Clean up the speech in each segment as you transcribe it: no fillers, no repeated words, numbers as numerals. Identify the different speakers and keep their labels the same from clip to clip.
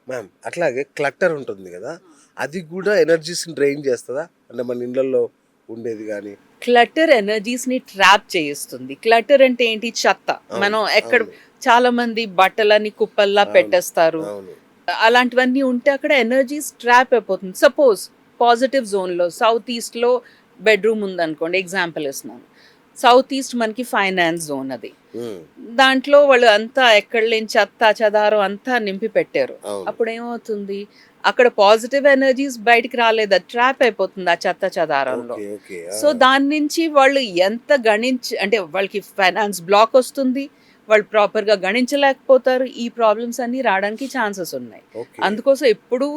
Speaker 1: Ma'am అట్లాగే clutter ఉంటుంది కదా, అది కూడా ఎనర్జీస్ని డ్రైన్ చేస్తుందా? అంటే మన ఇళ్ళల్లో ఉండేది కానీ.
Speaker 2: క్లటర్ ఎనర్జీస్ ని ట్రాప్ చేయిస్తుంది. క్లటర్ అంటే ఏంటి? చెత్త.
Speaker 1: అవును,
Speaker 2: మనం ఎక్కడ
Speaker 1: అవును,
Speaker 2: చాలా మంది బట్టలని కుప్పల్లా
Speaker 1: అవును,
Speaker 2: పెట్టేస్తారు.
Speaker 1: అవును.
Speaker 2: అలాంటివన్నీ ఉంటే అక్కడ ఎనర్జీస్ ట్రాప్ అయిపోతుంది. సపోజ్ పాజిటివ్ జోన్లో సౌత్ ఈస్ట్లో బెడ్రూమ్ ఉందనుకోండి, ఎగ్జాంపుల్ ఇస్తున్నాను. సౌత్ ఈస్ట్ మనకి ఫైనాన్స్ జోన్ అది.
Speaker 1: ఉమ్,
Speaker 2: దాంట్లో వాళ్ళు అంతా ఎక్కడ లేని చెత్త చెదారం అంతా నింపి పెట్టారు.
Speaker 1: అవును.
Speaker 2: అప్పుడు ఏమవుతుంది? అక్కడ పాజిటివ్ ఎనర్జీస్ బయటికి రాలేదు, అది ట్రాప్ అయిపోతుంది ఆ చెత్త చెదారంలో.
Speaker 1: Okay, okay.
Speaker 2: సో దాని నుంచి వాళ్ళు ఎంత అంటే వాళ్ళకి ఫైనాన్స్ బ్లాక్ వస్తుంది, వాళ్ళు ప్రాపర్గా గణించలేకపోతారు. ఈ ప్రాబ్లమ్స్ అన్నీ రావడానికి ఛాన్సెస్ ఉన్నాయి.
Speaker 1: ఓకే.
Speaker 2: అందుకోసం ఎప్పుడు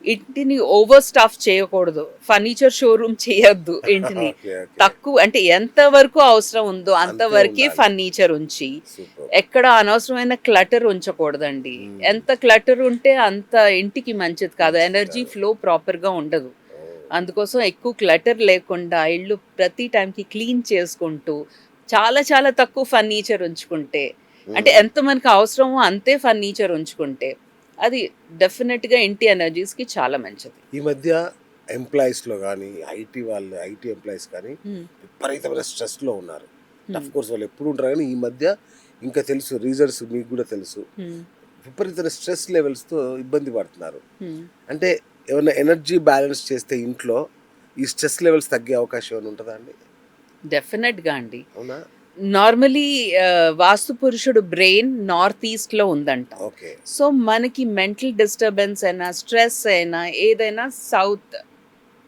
Speaker 2: ఇంటిని ఓవర్ స్టఫ్ చేయకూడదు, ఫర్నిచర్ షోరూమ్ చేయొద్దు ఇంటిని.
Speaker 1: Okay, okay.
Speaker 2: తక్కువ అంటే ఎంత వరకు అవసరం ఉందో
Speaker 1: అంతే
Speaker 2: అంతవరకే
Speaker 1: ఉండాలి.
Speaker 2: ఫర్నిచర్ ఉంచి
Speaker 1: సూపర్.
Speaker 2: ఎక్కడ అనవసరమైన క్లటర్ ఉంచకూడదండి.
Speaker 1: ఉమ్,
Speaker 2: ఎంత క్లటర్ ఉంటే అంత ఇంటికి మంచిది కాదు,
Speaker 1: మంచిది
Speaker 2: ఎనర్జీ
Speaker 1: కాదు.
Speaker 2: ఫ్లో ప్రాపర్గా ఉండదు.
Speaker 1: ఓ,
Speaker 2: అందుకోసం ఎక్కువ క్లటర్ లేకుండా ఇల్లు ప్రతి టైంకి క్లీన్ చేసుకుంటూ చాలా చాలా తక్కువ ఫర్నిచర్ ఉంచుకుంటే, అంటే
Speaker 1: ఉమ్.
Speaker 2: ఎంత మనకు అవసరమో అంతే ఫర్నిచర్ ఉంచుకుంటే అది డెఫినెట్గా ఇంటి ఎనర్జీస్కి చాలా మంచిది.
Speaker 1: ఈ మధ్య ఎంప్లాయీస్లో కానీ, ఐటీ ఎంప్లాయీస్ కానీ
Speaker 2: హ్మ్.
Speaker 1: విపరీతమైన స్ట్రెస్లో ఉన్నారు.
Speaker 2: హ్మ్.
Speaker 1: అఫ్ కోర్స్ వాళ్ళు ఎప్పుడు ఉంటారు కానీ ఈ మధ్య ఇంకా తెలుసు, రీజన్స్ మీకు కూడా తెలుసు.
Speaker 2: హ్మ్.
Speaker 1: విపరీతమైన స్ట్రెస్ లెవెల్స్తో ఇబ్బంది పడుతున్నారు.
Speaker 2: హ్మ్.
Speaker 1: అంటే ఏమైనా ఎనర్జీ బ్యాలెన్స్ చేస్తే ఇంట్లో ఈ స్ట్రెస్ లెవెల్స్ తగ్గే అవకాశం ఏమైనా ఉంటుందా అండి?
Speaker 2: డెఫినెట్గా అండి.
Speaker 1: అవునా?
Speaker 2: నార్మలీ వాస్తు పురుషుడు బ్రెయిన్ నార్త్ ఈస్ట్లో ఉందంట.
Speaker 1: ఓకే.
Speaker 2: సో మనకి మెంటల్ డిస్టర్బెన్స్ అయినా స్ట్రెస్ అయినా ఏదైనా సౌత్,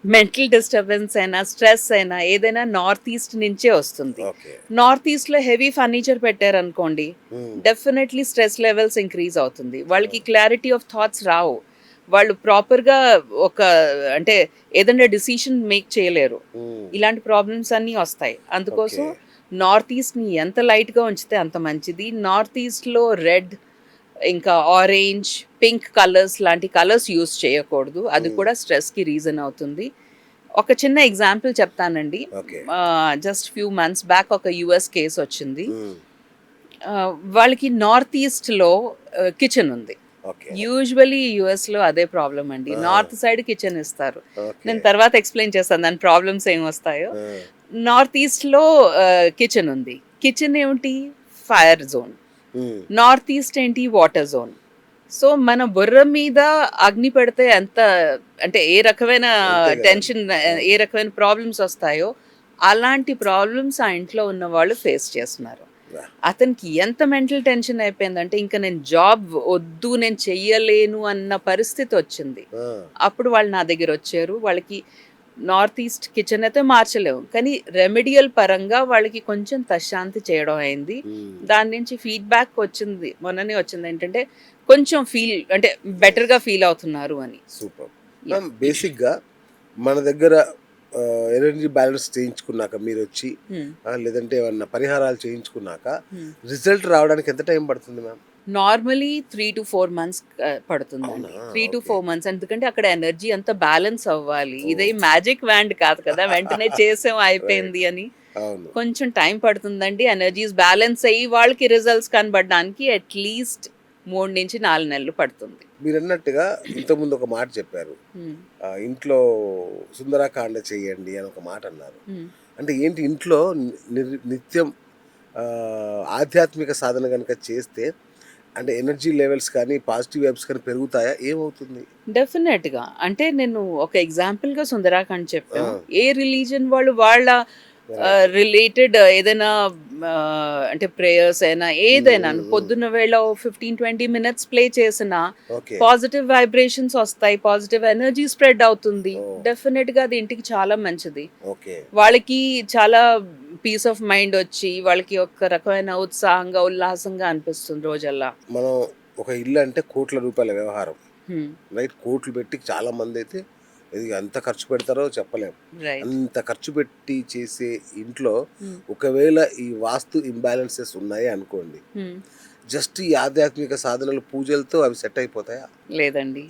Speaker 2: మెంటల్ డిస్టర్బెన్స్ అయినా స్ట్రెస్ అయినా ఏదైనా నార్త్ ఈస్ట్ నుంచే వస్తుంది.
Speaker 1: ఓకే.
Speaker 2: నార్త్ ఈస్ట్లో హెవీ ఫర్నిచర్ పెట్టారనుకోండి,
Speaker 1: ఉమ్,
Speaker 2: డెఫినెట్లీ స్ట్రెస్ లెవెల్స్ ఇంక్రీజ్ అవుతుంది, వాళ్ళకి
Speaker 1: అవును.
Speaker 2: క్లారిటీ ఆఫ్ థాట్స్ రావు, వాళ్ళు ప్రాపర్గా ఒక అంటే ఏదైనా డిసిషన్ మేక్ చేయలేరు.
Speaker 1: ఉమ్,
Speaker 2: ఇలాంటి ప్రాబ్లమ్స్ అన్నీ వస్తాయి.
Speaker 1: ఓకే.
Speaker 2: అందుకోసం నార్త్ ఈస్ట్ని ఎంత లైట్గా ఉంచితే అంత మంచిది. నార్త్ ఈస్ట్లో రెడ్, ఇంకా ఆరెంజ్, పింక్ కలర్స్ లాంటి కలర్స్ యూస్ చేయకూడదు, అది
Speaker 1: ఉమ్,
Speaker 2: కూడా స్ట్రెస్కి రీజన్ అవుతుంది. ఒక చిన్న ఎగ్జాంపుల్ చెప్తానండి.
Speaker 1: Okay.
Speaker 2: Just few months back ఒక యుఎస్ కేసు వచ్చింది.
Speaker 1: ఉమ్,
Speaker 2: ఆ, వాళ్ళకి నార్త్ ఈస్ట్లో కిచెన్ ఉంది.
Speaker 1: ఓకే.
Speaker 2: యూజువలీ యుఎస్లో అదే ప్రాబ్లం అండి,
Speaker 1: ఆ,
Speaker 2: నార్త్ సైడ్ కిచెన్ ఇస్తారు.
Speaker 1: ఓకే.
Speaker 2: నేను తర్వాత ఎక్స్ప్లెయిన్ చేస్తాను దాని ప్రాబ్లమ్స్ ఏం వస్తాయో.
Speaker 1: ఆ,
Speaker 2: నార్త్ ఈస్ట్లో కిచెన్ ఉంది. కిచెన్ ఏమిటి? Fire zone.
Speaker 1: Um,
Speaker 2: north east ఏంటి? Water zone. సో మన బుర్ర మీద అగ్ని పెడితే ఎంత, అంటే ఏ రకమైన
Speaker 1: అంతే కదండి.
Speaker 2: టెన్షన్,
Speaker 1: అవును.
Speaker 2: ఏ రకమైన ప్రాబ్లమ్స్ వస్తాయో అలాంటి ప్రాబ్లమ్స్ ఆ ఇంట్లో ఉన్న వాళ్ళు ఫేస్ చేస్తున్నారు.
Speaker 1: వా,
Speaker 2: అతనికి ఎంత మెంటల్ టెన్షన్ అయిపోయిందంటే ఇంకా నేను జాబ్ వద్దు, నేను చెయ్యలేను అన్న పరిస్థితి వచ్చింది.
Speaker 1: ఆ,
Speaker 2: అప్పుడు వాళ్ళు నా దగ్గర వచ్చారు. వాళ్ళకి నార్త్ ఈస్ట్ కిచెన్ అయితే మార్చలేము, కానీ రెమెడియల్ పరంగా వాళ్ళకి కొంచెం తశాంతి చేయడం అయింది.
Speaker 1: ఉమ్,
Speaker 2: దాని నుంచి ఫీడ్బ్యాక్ వచ్చింది, మొన్ననే వచ్చింది ఏంటంటే కొంచెం అంటే
Speaker 1: నైస్.
Speaker 2: బెటర్గా ఫీల్ అవుతున్నారు అని.
Speaker 1: సూపర్.
Speaker 2: యా.
Speaker 1: మ్యామ్ బేసిక్గా మన దగ్గర ఎనర్జీ బ్యాలెన్స్ చేయించుకున్నాక మీరు వచ్చి, లేదంటే ఏమన్నా పరిహారాలు చేయించుకున్నాక రిజల్ట్ రావడానికి ఎంత టైం పడుతుంది మ్యామ్?
Speaker 2: నార్మలీ 3 to 4 months
Speaker 1: అవునా?
Speaker 2: పడుతుందండి. 3 to 4
Speaker 1: ఓకే.
Speaker 2: months, ఎందుకంటే అక్కడ ఎనర్జీ అంతా బ్యాలెన్స్ అవ్వాలి.
Speaker 1: ఓ,
Speaker 2: ఇదే మ్యాజిక్ వ్యాండ్ కాదు కదా, వెంటనే చేసాం
Speaker 1: రైట్.
Speaker 2: అయిపోయింది అని.
Speaker 1: అవును.
Speaker 2: కొంచెం టైం పడుతుందండి. ఎనర్జీస్ బ్యాలెన్స్ అయ్యి వాళ్ళకి రిజల్ట్స్ కనబడడానికి అట్లీస్ట్ 3 నుంచి 4 నెలలు పడుతుంది.
Speaker 1: మీరన్నట్టుగా ఇంతకుముందు ఒక మాట చెప్పారు.
Speaker 2: హ్మ్.
Speaker 1: ఇంట్లో సుందరకాండ చేయండి అని ఒక మాట అన్నారు.
Speaker 2: హ్మ్.
Speaker 1: అంటే ఏంటి, ఇంట్లో నిత్యం ఆధ్యాత్మిక సాధన కనుక చేస్తే అంటే ఎనర్జీ లెవెల్స్ కానీ పాజిటివ్ వైబ్స్ కానీ పెరుగుతాయా? ఏమవుతుంది?
Speaker 2: డెఫినెట్‌గా. అంటే నేను ఒక ఎగ్జాంపుల్‌గా సుందరాకాండ్
Speaker 1: ఆ,
Speaker 2: చెప్పాం. ఏ రిలీజియన్ వాళ్ళు వాళ్ళ
Speaker 1: రైట్.
Speaker 2: రిలేటెడ్ ఏదైనా అంటే ప్రేయర్స్ అయినా ఏదైనాను పొద్దున్న వేళ ఓ 15-20 మినిట్స్ ప్లే చేసినా
Speaker 1: ఓకే.
Speaker 2: పాజిటివ్ వైబ్రేషన్స్ వస్తాయి, పాజిటివ్ ఎనర్జీ స్ప్రెడ్ అవుతుంది.
Speaker 1: ఓ,
Speaker 2: డెఫినెట్‌గా అది ఇంటికి చాలా మంచిది.
Speaker 1: ఓకే.
Speaker 2: వాళ్ళకి చాలా పీస్ ఆఫ్ మైండ్ వచ్చి వాళ్ళకి ఒక రకమైన ఉత్సాహంగా, ఉల్లాసంగా అనిపిస్తుంది రోజల్లా.
Speaker 1: మనం ఒక ఇల్లు అంటే కోట్ల రూపాయల వ్యవహారం.
Speaker 2: హ్మ్.
Speaker 1: రైట్. కోట్లు పెట్టి చాలా మంది అయితే ఇది ఎంత ఖర్చు పెడతారో చెప్పలేం.
Speaker 2: రైట్.
Speaker 1: అంత ఖర్చు పెట్టి చేసే ఇంట్లో
Speaker 2: హ్మ్.
Speaker 1: ఒకవేళ ఈ వాస్తు ఇంబ్యాలెన్సెస్ ఉన్నాయి అనుకోండి,
Speaker 2: హ్మ్.
Speaker 1: జస్ట్ ఈ ఆధ్యాత్మిక సాధనలు పూజలతో అవి సెట్ అయిపోతాయా?
Speaker 2: లేదండి.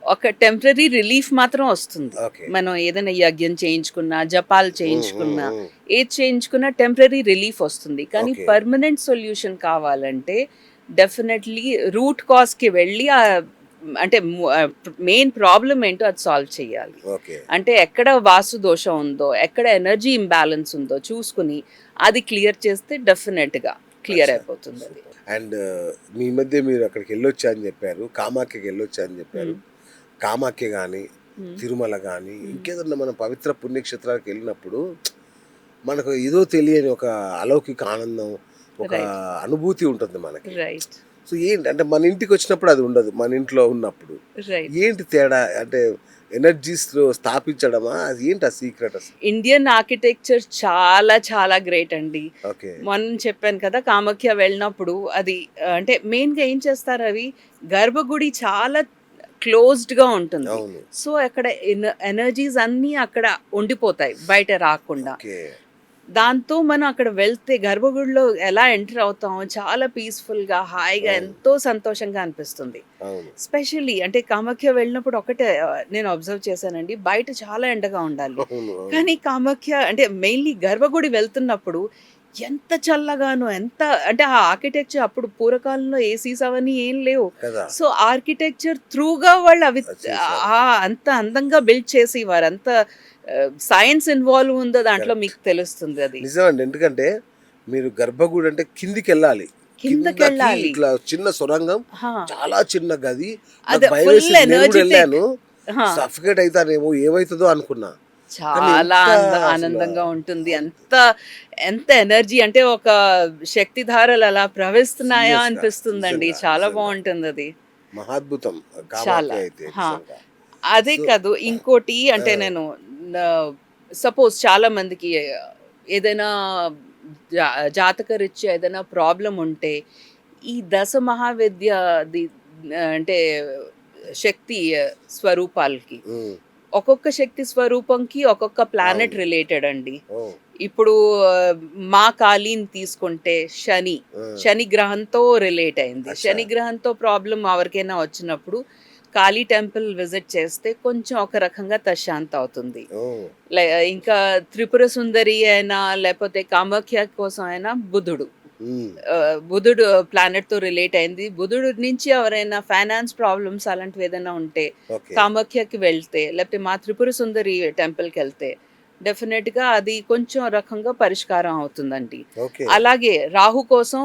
Speaker 2: ఒక టెంపరరీ రిలీఫ్ మాత్రం వస్తుంది.
Speaker 1: ఓకే.
Speaker 2: మనం ఏదైనా యజ్ఞం చేయించుకున్నా, జపాలు
Speaker 1: ఉమ్, ఉమ్,
Speaker 2: చేయించుకున్నా,
Speaker 1: ఉమ్.
Speaker 2: ఏది చేయించుకున్నా టెంపరరీ రిలీఫ్ వస్తుంది. కానీ
Speaker 1: ఓకే.
Speaker 2: పర్మనెంట్ సొల్యూషన్ కావాలంటే డెఫినెట్‌లీ రూట్ కాజ్‌కి వెళ్ళి అంటే మెయిన్ ప్రాబ్లం ఏంటో అది సాల్వ్ చేయాలి.
Speaker 1: ఓకే.
Speaker 2: అంటే ఎక్కడ వాస్తు దోషం ఉందో, ఎక్కడ ఎనర్జీ ఇంబ్యాలెన్స్ ఉందో చూసుకుని అది క్లియర్ చేస్తే డెఫినెట్గా క్లియర్
Speaker 1: అచ్చా.
Speaker 2: అయిపోతుంది అది.
Speaker 1: అండ్ మీ మధ్య మీరు అక్కడికి వెళ్ళొచ్చా అని చెప్పారు, కామాఖ్యకి వెళ్ళొచ్చా అని చెప్పారు. కామాఖ్య కానీ తిరుమల కానీ ఇంకేదన్నా మన పవిత్ర పుణ్యక్షేత్రాలకు వెళ్ళినప్పుడు మనకు ఏదో తెలియని ఒక అలౌకిక ఆనందం, ఒక
Speaker 2: Right.
Speaker 1: అనుభూతి ఉంటుంది మనకి.
Speaker 2: రైట్
Speaker 1: సో ఏంటి అంటే మన ఇంటికి వచ్చినప్పుడు అది ఉండదు, మన ఇంట్లో ఉన్నప్పుడు
Speaker 2: రైట్.
Speaker 1: ఏంటి తేడా? అంటే ఎనర్జీస్లో స్థాపించడమా, అది ఏంటి ఆ సీక్రెట్ అసలు?
Speaker 2: ఇండియన్ ఆర్కిటెక్చర్ చాలా చాలా గ్రేట్ అండి.
Speaker 1: ఓకే.
Speaker 2: మొన్న చెప్పాను కదా కామాఖ్య వెళ్ళినప్పుడు అది అంటే మెయిన్గా ఏం చేస్తారు అవి గర్భగుడి చాలా క్లోజ్డ్గా ఉంటుంది.
Speaker 1: అవును.
Speaker 2: సో అక్కడ ఎనర్జీస్ అన్నీ అక్కడ ఉండిపోతాయి బయట రాకుండా.
Speaker 1: ఓకే.
Speaker 2: దాంతో మనం అక్కడ వెళ్తే గర్భగుడిలో ఎలా ఎంటర్ అవుతామో చాలా పీస్ఫుల్గా హాయిగా
Speaker 1: అవును.
Speaker 2: ఎంతో సంతోషంగా అనిపిస్తుంది.
Speaker 1: అవును.
Speaker 2: స్పెషల్లీ అంటే కామాఖ్య వెళ్ళినప్పుడు ఒకటే నేను అబ్జర్వ్ చేశానండి, బయట చాలా ఎండగా ఉండాలి,
Speaker 1: అవును. అవును.
Speaker 2: కానీ కామాఖ్య అంటే మెయిన్లీ గర్భగుడి వెళ్తున్నప్పుడు ఎంత చల్లగానో ఎంత అంటే ఆ ఆర్కిటెక్చర్ అప్పుడు పూర్వకాలంలో ఏసీస్ అవన్నీ ఏం లేవు.
Speaker 1: కదా.
Speaker 2: సో ఆర్కిటెక్చర్ త్రూగా వాళ్ళు అవి
Speaker 1: చేశారు.
Speaker 2: అంత అందంగా బిల్డ్ చేసేవారు, అంత సైన్స్ ఇన్వాల్వ్ ఉందో దాంట్లో మీకు తెలుస్తుంది అది.
Speaker 1: నిజమండి. ఎందుకంటే మీరు గర్భగుడి అంటే కిందికి వెళ్ళాలి,
Speaker 2: కిందకి
Speaker 1: కిందకి
Speaker 2: వెళ్ళాలి.
Speaker 1: ఇట్లా చిన్న సొరంగం,
Speaker 2: హా.
Speaker 1: చాలా చిన్న గది.
Speaker 2: అదే
Speaker 1: నాకు భయం
Speaker 2: full
Speaker 1: వేసింది. నేను కూడా
Speaker 2: energetic.
Speaker 1: వెళ్ళాను,
Speaker 2: హా.
Speaker 1: సఫికేట్ అవుతానేమో, ఏమవుతుందో అనుకున్నా.
Speaker 2: చాలా
Speaker 1: ఎంత
Speaker 2: ఆనందంగా
Speaker 1: అసలు
Speaker 2: ఉంటుంది. ఎంత ఎంత ఎనర్జీ అంటే ఒక శక్తి ధారలు అలా ప్రవహిస్తున్నాయా
Speaker 1: Seriously గా,
Speaker 2: అనిపిస్తుందండి.
Speaker 1: నిజంగా,
Speaker 2: చాలా
Speaker 1: నిజంగా.
Speaker 2: బాగుంటుంది అది.
Speaker 1: మహాద్భుతం
Speaker 2: చాలా.
Speaker 1: కామాఖ్య అయితే
Speaker 2: హా.
Speaker 1: నిజంగా.
Speaker 2: అదే
Speaker 1: So,
Speaker 2: కాదు ఇంకోటి అంటే
Speaker 1: ఆ.
Speaker 2: నేను సపోజ్ చాలా మందికి ఏదైనా జాతక రీత్యా ఏదైనా ప్రాబ్లం ఉంటే ఈ దశ మహావిద్యది అంటే శక్తి స్వరూపాలకి
Speaker 1: ఉమ్,
Speaker 2: ఒక్కొక్క శక్తి స్వరూపంకి ఒక్కొక్క ప్లానెట్
Speaker 1: అవును.
Speaker 2: రిలేటెడ్ అండి.
Speaker 1: ఓ,
Speaker 2: ఇప్పుడు మా కాళీని తీసుకుంటే శని
Speaker 1: ఆ,
Speaker 2: శని గ్రహంతో రిలేట్ అయింది.
Speaker 1: అచ్చా.
Speaker 2: శని గ్రహంతో ప్రాబ్లం ఎవరికైనా వచ్చినప్పుడు కాళీ టెంపుల్ విజిట్ చేస్తే కొంచెం ఒక రకంగా తశాంతి అవుతుంది.
Speaker 1: ఓ,
Speaker 2: ఇంకా త్రిపుర సుందరి అయినా లేకపోతే కామాఖ్య కోసం అయినా బుధుడు
Speaker 1: ఉమ్,
Speaker 2: బుధుడు ప్లానెట్ తో రిలేట్ అయింది. బుధుడు నుంచి ఎవరైనా ఫైనాన్స్ ప్రాబ్లమ్స్ అలాంటివి ఏదైనా ఉంటే
Speaker 1: ఓకే.
Speaker 2: కామాఖ్యకి వెళ్తే లేకపోతే మా త్రిపుర సుందరి టెంపుల్కి వెళ్తే డెఫినెట్గా అది కొంచెం రకంగా పరిష్కారం అవుతుందండి.
Speaker 1: ఓకే.
Speaker 2: అలాగే రాహు కోసం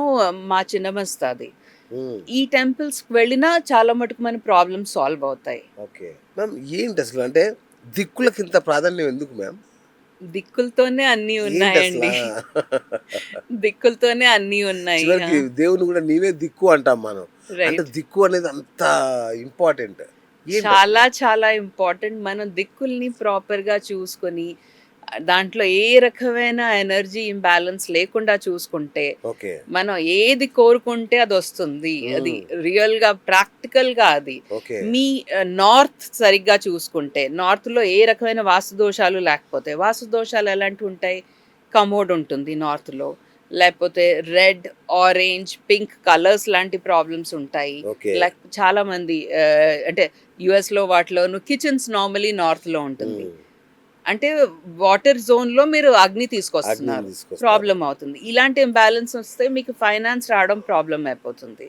Speaker 2: మా చిన్నమస్తాది
Speaker 1: ఉమ్,
Speaker 2: ఈ టెంపుల్స్కి వెళ్ళినా చాలా మటుకు మన ప్రాబ్లమ్స్ సాల్వ్ అవుతాయి.
Speaker 1: ఓకే. మ్యామ్ ఏంటి అసలు అంటే దిక్కులకి ఇంత ప్రాధాన్యం ఎందుకు మ్యామ్?
Speaker 2: దిక్కులతోనే అన్నీ
Speaker 1: ఏంటి అసలు?
Speaker 2: ఉన్నాయండి. దిక్కులతోనే అన్నీ ఉన్నాయి.
Speaker 1: చివరికి దేవుని కూడా నీవే దిక్కు అంటాం మనం. అంటే
Speaker 2: రైట్.
Speaker 1: దిక్కు అనేది అంత ఇంపార్టెంట్. ఏంటి
Speaker 2: చాలా
Speaker 1: అసలు?
Speaker 2: చాలా ఇంపార్టెంట్. మనం దిక్కుల్ని ప్రాపర్గా చూసుకొని దాంట్లో ఏ రకమైన ఎనర్జీ ఇంబ్యాలెన్స్ లేకుండా చూసుకుంటే
Speaker 1: ఓకే.
Speaker 2: మనం ఏది కోరుకుంటే అది వస్తుంది. అది రియల్గా ప్రాక్టికల్గా అది
Speaker 1: ఓకే.
Speaker 2: మీ నార్త్ సరిగ్గా చూసుకుంటే నార్త్లో ఏ రకమైన వాస్తు దోషాలు లేకపోతే వాస్తు దోషాలు ఎలాంటివి ఉంటాయి, కమోడ్ ఉంటుంది నార్త్లో, లేకపోతే రెడ్ ఆరెంజ్ పింక్ కలర్స్ లాంటి ప్రాబ్లమ్స్ ఉంటాయి.
Speaker 1: ఓకే.
Speaker 2: లైక్ చాలా మంది అంటే యుఎస్లో వాటిలోను కిచెన్స్ నార్మలీ నార్త్లో ఉంటుంది.
Speaker 1: ఉమ్,
Speaker 2: అంటే వాటర్ జోన్లో మీరు అగ్ని
Speaker 1: అగ్ని
Speaker 2: తీసుకొస్తున్నారు,
Speaker 1: తీసుకొస్తారు.
Speaker 2: ప్రాబ్లం అవుతుంది. ఇలాంటి ఇంబ్యాలెన్స్ వస్తే మీకు ఫైనాన్స్ రావడం ప్రాబ్లం అయిపోతుంది.